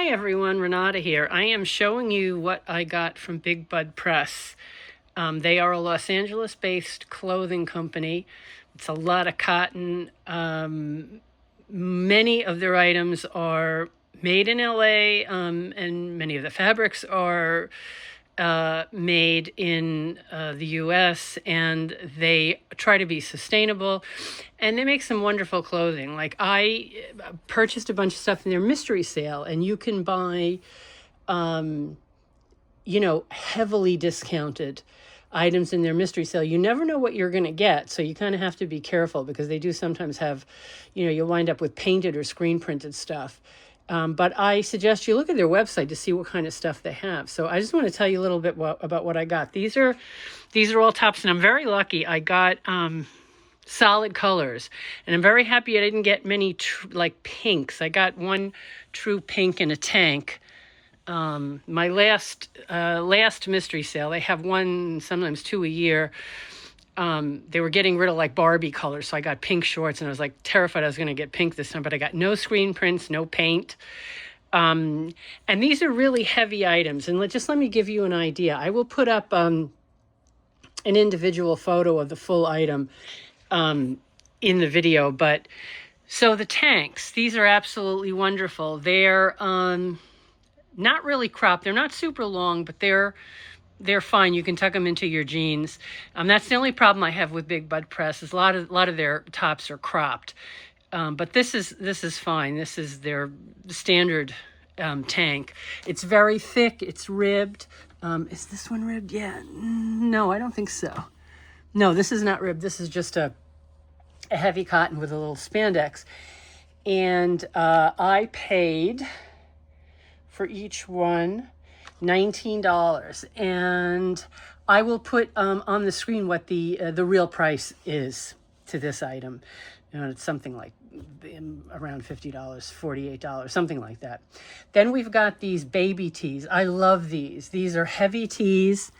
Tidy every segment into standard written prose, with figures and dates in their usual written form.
Hi everyone, Renata here. I am showing you what I got from Big Bud Press. They are a Los Angeles-based clothing company. It's a lot of cotton. Many of their items are made in LA, and many of the fabrics are made in the US, and they try to be sustainable, and they make some wonderful clothing. Like, I purchased a bunch of stuff in their mystery sale, and you can buy heavily discounted items in their mystery sale. You never know what you're going to get, so you kind of have to be careful, because they do sometimes have, you'll wind up with painted or screen printed stuff. But I suggest you look at their website to see what kind of stuff they have. So I just want to tell you a little bit about what I got. These are all tops, and I'm very lucky. I got solid colors, and I'm very happy I didn't get many like pinks. I got one true pink in a tank. My last mystery sale, they have one, sometimes two a year. They were getting rid of like Barbie colors, so I got pink shorts, and I was like terrified I was going to get pink this time, but I got no screen prints, no paint. And these are really heavy items, and let me give you an idea. I will put up an individual photo of the full item in the video, but so the tanks, these are absolutely wonderful. They're not really cropped. They're not super long, but they're fine. You can tuck them into your jeans. That's the only problem I have with Big Bud Press, is a lot of their tops are cropped. But this is fine. This is their standard tank. It's very thick. It's ribbed. Is this one ribbed? Yeah. No, I don't think so. No, this is not ribbed. This is just a heavy cotton with a little spandex. And I paid for each one $19, and I will put on the screen what the real price is to this item. It's something like around $50, $48, something like that. Then we've got these baby tees. I love these. These are heavy tees.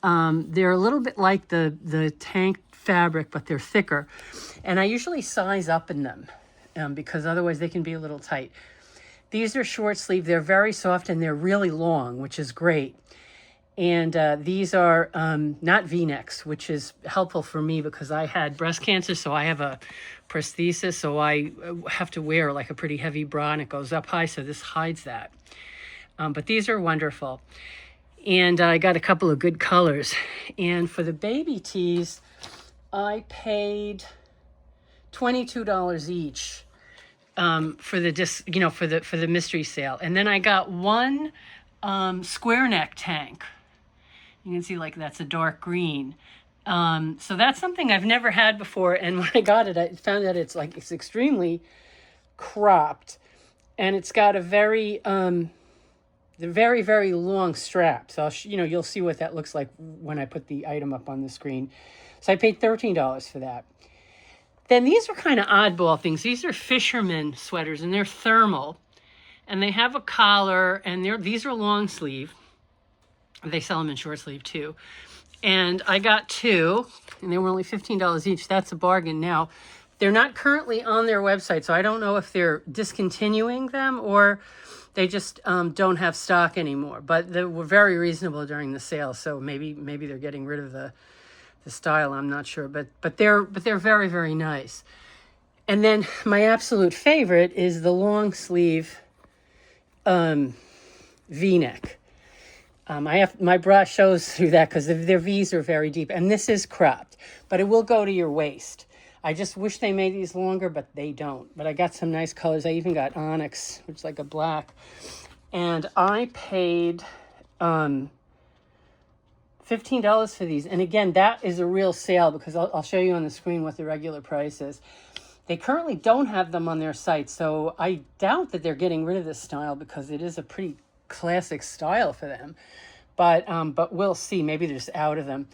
They're a little bit like the tank fabric, but they're thicker. And I usually size up in them because otherwise they can be a little tight. These are short sleeve. They're very soft, and they're really long, which is great. And these are not V-necks, which is helpful for me because I had breast cancer, so I have a prosthesis, so I have to wear like a pretty heavy bra, and it goes up high, so this hides that. But these are wonderful. And I got a couple of good colors. And for the baby tees, I paid $22 each. For the mystery sale. And then I got one square neck tank. You can see like that's a dark green. So that's something I've never had before, and when I got it, I found out it's extremely cropped, and it's got a very very long strap. So you'll see what that looks like when I put the item up on the screen. So I paid $13 for that. Then these are kind of oddball things. These are fisherman sweaters, and they're thermal, and they have a collar, and these are long sleeve. They sell them in short sleeve too. And I got two, and they were only $15 each. That's a bargain. Now, they're not currently on their website, so I don't know if they're discontinuing them or they just don't have stock anymore. But they were very reasonable during the sale, so maybe they're getting rid of the style, I'm not sure, but they're very, very nice. And then my absolute favorite is the long sleeve V-neck. My bra shows through that because their V's are very deep, and this is cropped, but it will go to your waist. I just wish they made these longer, but they don't. But I got some nice colors. I even got onyx, which is like a black, and I paid $15 for these. And again, that is a real sale because I'll show you on the screen what the regular price is. They currently don't have them on their site, so I doubt that they're getting rid of this style because it is a pretty classic style for them. But we'll see. Maybe they're just out of them.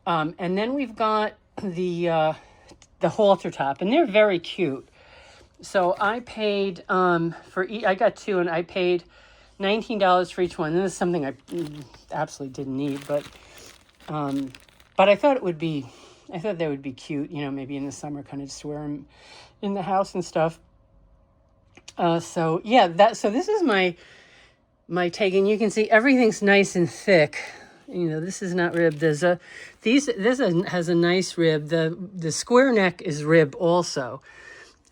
And then we've got the halter top, and they're very cute. So I paid I got two, and I paid $19 for each one. And this is something I absolutely didn't need, but I thought they would be cute, maybe in the summer, kind of just wear them in the house and stuff. So this is my my take, and you can see everything's nice and thick. You know, this is not ribbed. This has a nice rib. The square neck is rib also.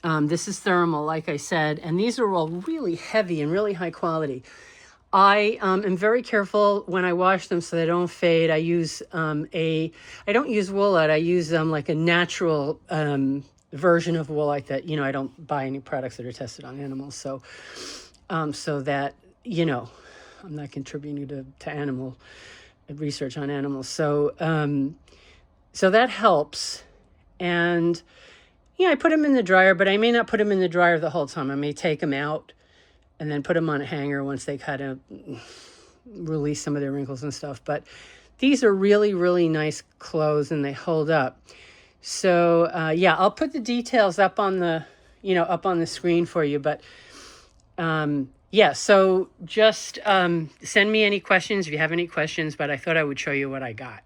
This is thermal, like I said, and these are all really heavy and really high quality. I am very careful when I wash them so they don't fade. I use I don't use woolite. I use like a natural version of woolite that, you know, I don't buy any products that are tested on animals. So, so that, you know, I'm not contributing to animal research on animals. So, so that helps. And yeah, I put them in the dryer, but I may not put them in the dryer the whole time. I may take them out and then put them on a hanger once they kind of release some of their wrinkles and stuff. But these are really, really nice clothes and they hold up. So yeah, I'll put the details up on the, you know, up on the screen for you. But yeah, so just send me any questions if you have any questions, but I thought I would show you what I got.